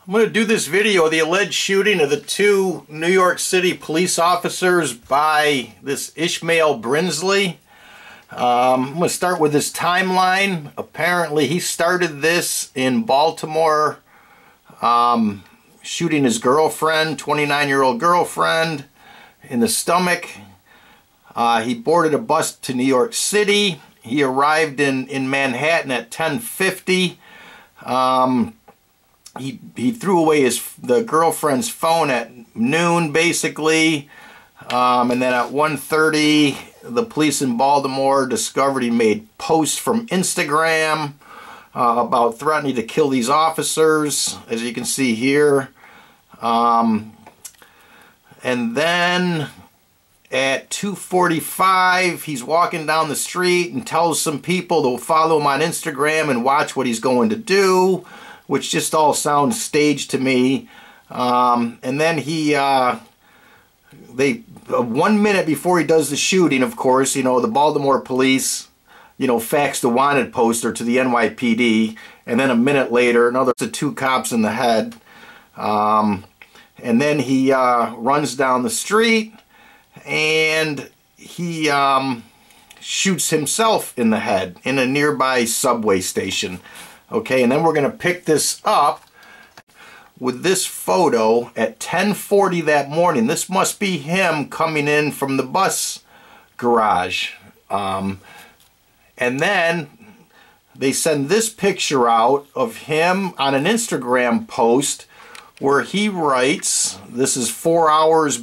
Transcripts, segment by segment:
I'm going to do this video of the alleged shooting of the two New York City police officers by this Ismaaiyl Brinsley. I'm going to start with this timeline. Apparently he started this in Baltimore, shooting his girlfriend, 29-year-old girlfriend, in the stomach. He boarded a bus to New York City. He arrived in Manhattan at 10:50. He threw away the girlfriend's phone at noon, basically, and then at 1:30 the police in Baltimore discovered he made posts from Instagram about threatening to kill these officers, as you can see here. And then at 2:45 he's walking down the street and tells some people to follow him on Instagram and watch what he's going to do, which just all sounds staged to me. And then 1 minute before he does the shooting, of course, the Baltimore police, faxed the wanted poster to the NYPD, and then a minute later, another two cops in the head. And then he runs down the street and he shoots himself in the head in a nearby subway station. Okay, and then we're going to pick this up with this photo at 10:40 that morning. This must be him coming in from the bus garage. And then they send this picture out of him on an Instagram post where he writes, this is 4 hours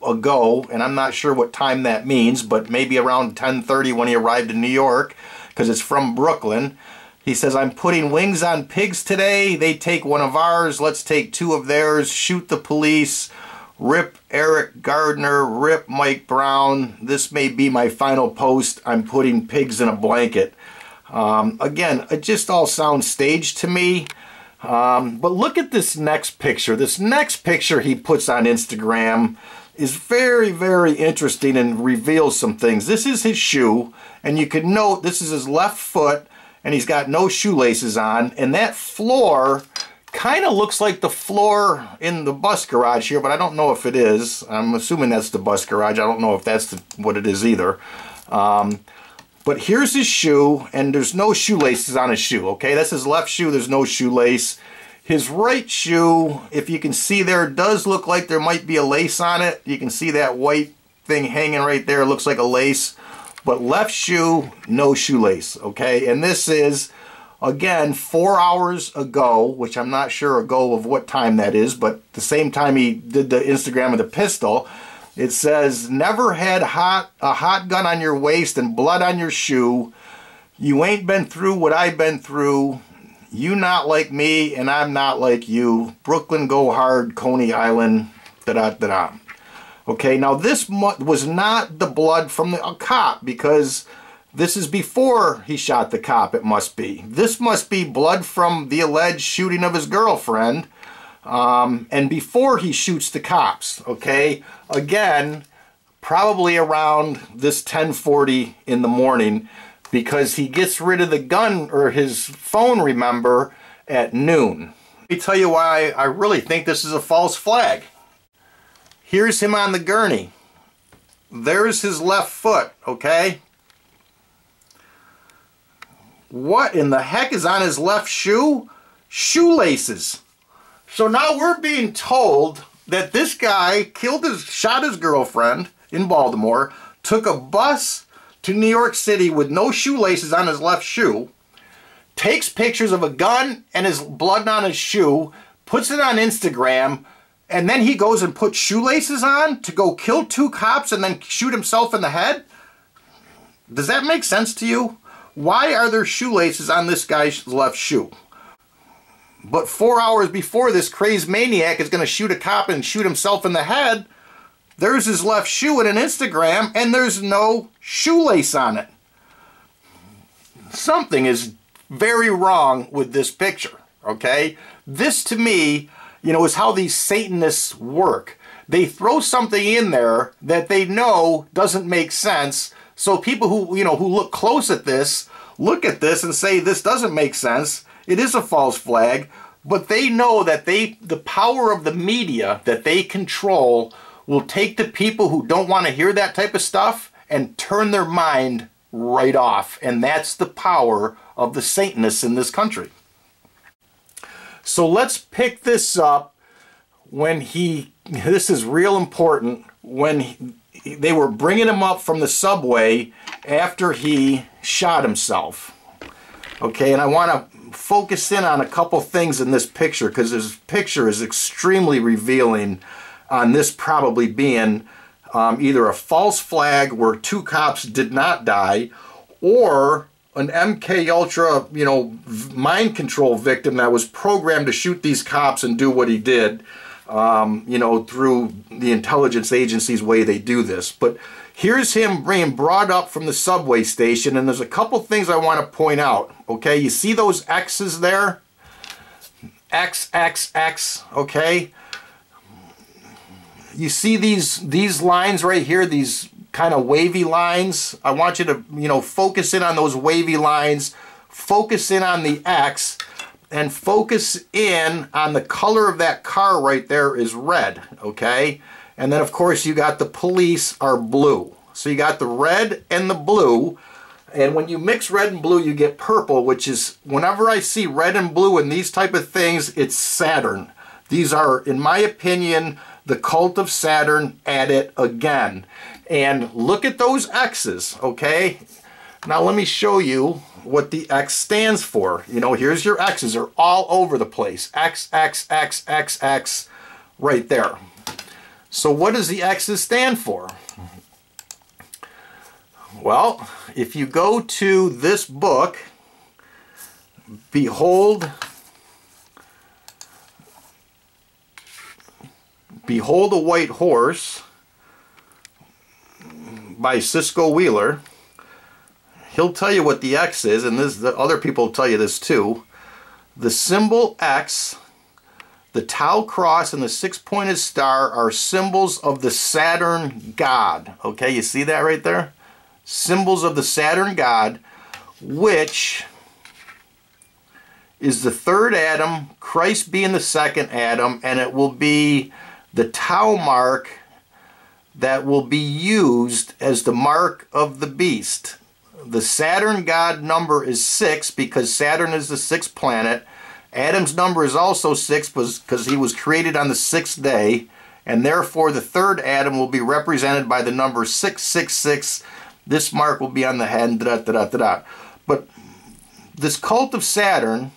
ago, and I'm not sure what time that means, but maybe around 10:30 when he arrived in New York, because it's from Brooklyn. He says, "I'm putting wings on pigs today. They take one of ours. Let's take two of theirs. Shoot the police. Rip Eric Gardner. Rip Mike Brown. This may be my final post. I'm putting pigs in a blanket." Again, it just all sounds staged to me. But look at this next picture. This next picture he puts on Instagram is very, very interesting and reveals some things. This is his shoe, and you can note this is his left foot, and he's got no shoelaces on, and that floor kind of looks like the floor in the bus garage here, but I don't know if it is. I'm assuming that's the bus garage. I don't know if that's what it is either. But here's his shoe, and there's no shoelaces on his shoe, okay? That's his left shoe. There's no shoelace. His right shoe, if you can see there, does look like there might be a lace on it. You can see that white thing hanging right there. It looks like a lace. But left shoe, no shoelace, okay? And this is, again, 4 hours ago, which I'm not sure ago of what time that is, but the same time he did the Instagram with the pistol. It says, "Never had a hot gun on your waist and blood on your shoe. You ain't been through what I've been through. You not like me and I'm not like you. Brooklyn go hard, Coney Island, da-da-da-da." Okay, now this was not the blood from a cop, because this is before he shot the cop, it must be. This must be blood from the alleged shooting of his girlfriend, and before he shoots the cops, okay? Again, probably around this 10:40 in the morning, because he gets rid of the gun, or his phone, remember, at noon. Let me tell you why I really think this is a false flag. Here's him on the gurney. There's his left foot, okay? What in the heck is on his left shoe? Shoelaces. So now we're being told that this guy shot his girlfriend in Baltimore, took a bus to New York City with no shoelaces on his left shoe, takes pictures of a gun and his blood on his shoe, puts it on Instagram, and then he goes and puts shoelaces on to go kill two cops and then shoot himself in the head? Does that make sense to you? Why are there shoelaces on this guy's left shoe? But 4 hours before this crazed maniac is going to shoot a cop and shoot himself in the head, there's his left shoe in an Instagram and there's no shoelace on it. Something is very wrong with this picture, okay? This, to me, is how these Satanists work. They throw something in there that they know doesn't make sense, so people who look close at this, look at this and say this doesn't make sense. It is a false flag. But they know that the power of the media that they control will take the people who don't want to hear that type of stuff and turn their mind right off. And that's the power of the Satanists in this country. So let's pick this up when this is real important, when they were bringing him up from the subway after he shot himself. Okay, and I want to focus in on a couple things in this picture, because this picture is extremely revealing on this probably being either a false flag where 2 cops did not die, or an MK Ultra, mind control victim that was programmed to shoot these cops and do what he did, through the intelligence agency's way they do this. But here's him being brought up from the subway station, and there's a couple things I want to point out. Okay, you see those X's there? X, X, X, okay? You see these lines right here, these kind of wavy lines? I want you to, focus in on those wavy lines, focus in on the X, and focus in on the color of that car right there is red, okay? And then, of course, you got the police are blue. So you got the red and the blue. And when you mix red and blue, you get purple, which is, whenever I see red and blue in these type of things, it's Saturn. These are, in my opinion, the cult of Saturn at it again. And look at those X's, okay? Now let me show you what the X stands for. Here's your X's. They're all over the place. X, X, X, X, X, right there. So what does the X's stand for? Well, if you go to this book, Behold a White Horse by Cisco Wheeler, he'll tell you what the X is, and the other people will tell you this too. The symbol X, the Tau cross, and the 6-pointed star are symbols of the Saturn god. Okay, you see that right there? Symbols of the Saturn god, which is the 3rd Adam, Christ being the 2nd Adam, and it will be the Tau mark that will be used as the mark of the beast. The Saturn god number is 6 because Saturn is the 6th planet. Adam's number is also 6 because he was created on the 6th day, and therefore the 3rd Adam will be represented by the number 666. This mark will be on the head, da-da-da-da-da. But this cult of Saturn,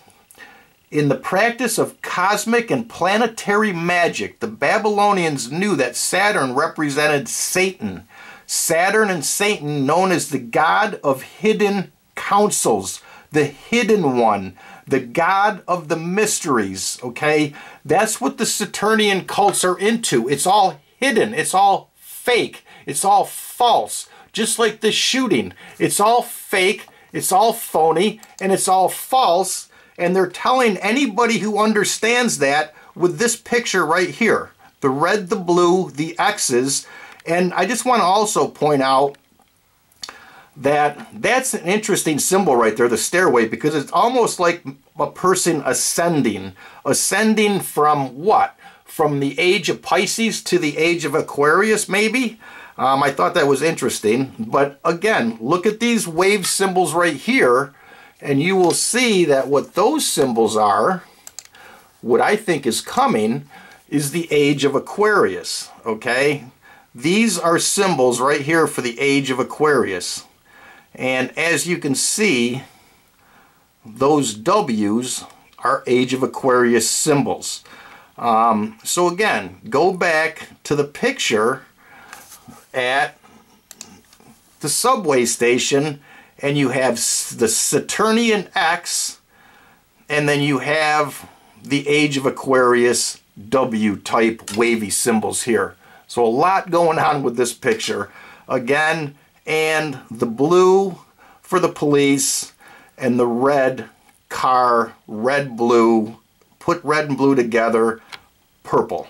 in the practice of cosmic and planetary magic, the Babylonians knew that Saturn represented Satan. Saturn and Satan, known as the god of hidden counsels, the hidden one, the god of the mysteries, okay? That's what the Saturnian cults are into. It's all hidden. It's all fake. It's all false. Just like this shooting. It's all fake. It's all phony. And it's all false. And they're telling anybody who understands that with this picture right here. The red, the blue, the X's. And I just want to also point out that that's an interesting symbol right there, the stairway, because it's almost like a person ascending. Ascending from what? From the age of Pisces to the age of Aquarius, maybe? I thought that was interesting. But again, look at these wave symbols right here, and you will see that what those symbols are, what I think is coming, is the age of Aquarius, okay? These are symbols right here for the age of Aquarius. And as you can see, those W's are age of Aquarius symbols. So again, go back to the picture at the subway station, and you have the Saturnian X, and then you have the age of Aquarius W type wavy symbols here. So a lot going on with this picture. Again, and the blue for the police, and the red car, red, blue, put red and blue together, purple.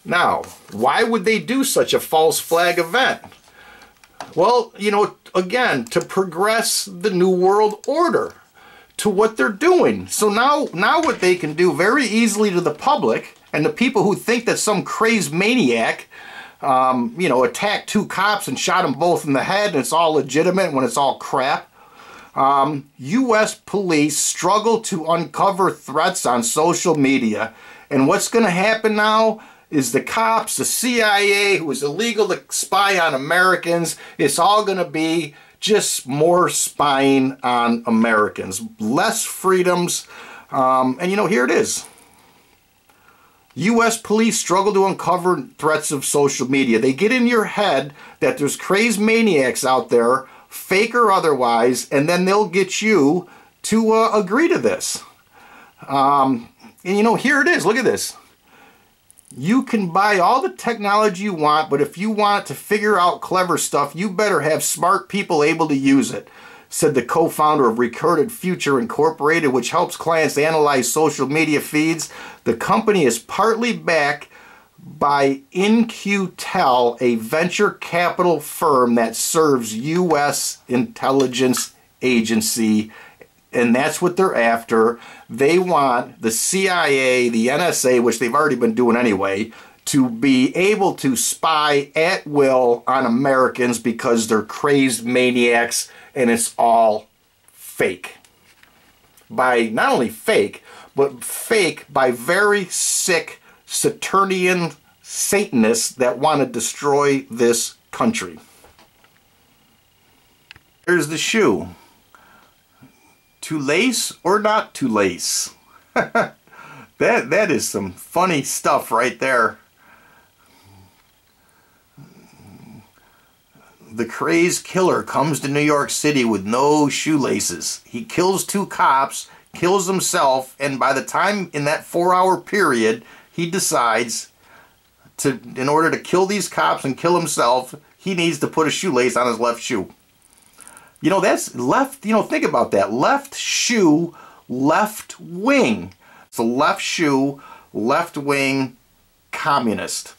Now, why would they do such a false flag event? Well, again, to progress the New World Order, to what they're doing. So now what they can do very easily to the public and the people who think that some crazed maniac you know, attacked 2 cops and shot them both in the head and it's all legitimate when it's all crap. U.S. police struggle to uncover threats on social media. And what's going to happen now is the cops, the CIA, who is illegal to spy on Americans, it's all going to be just more spying on Americans. Less freedoms. And you know, here it is. U.S. police struggle to uncover threats of social media. They get in your head that there's crazed maniacs out there, fake or otherwise, and then they'll get you to agree to this. And you know, here it is. Look at this. You can buy all the technology you want, but if you want to figure out clever stuff, you better have smart people able to use it, said the co-founder of Recorded Future Incorporated, which helps clients analyze social media feeds. The company is partly backed by In-Q-Tel, a venture capital firm that serves U.S. intelligence agency, and that's what they're after. They want the CIA, the NSA, which they've already been doing anyway, to be able to spy at will on Americans because they're crazed maniacs and it's all fake. By not only fake, but fake by very sick Saturnian Satanists that want to destroy this country. Here's the shoe. To lace or not to lace? That is some funny stuff right there. The crazed killer comes to New York City with no shoelaces. He kills 2 cops, kills himself, and by the time in that 4-hour period, he decides to, in order to kill these cops and kill himself, he needs to put a shoelace on his left shoe. You know, that's left, you know, think about that. Left shoe, left wing. So left shoe, left wing, communist.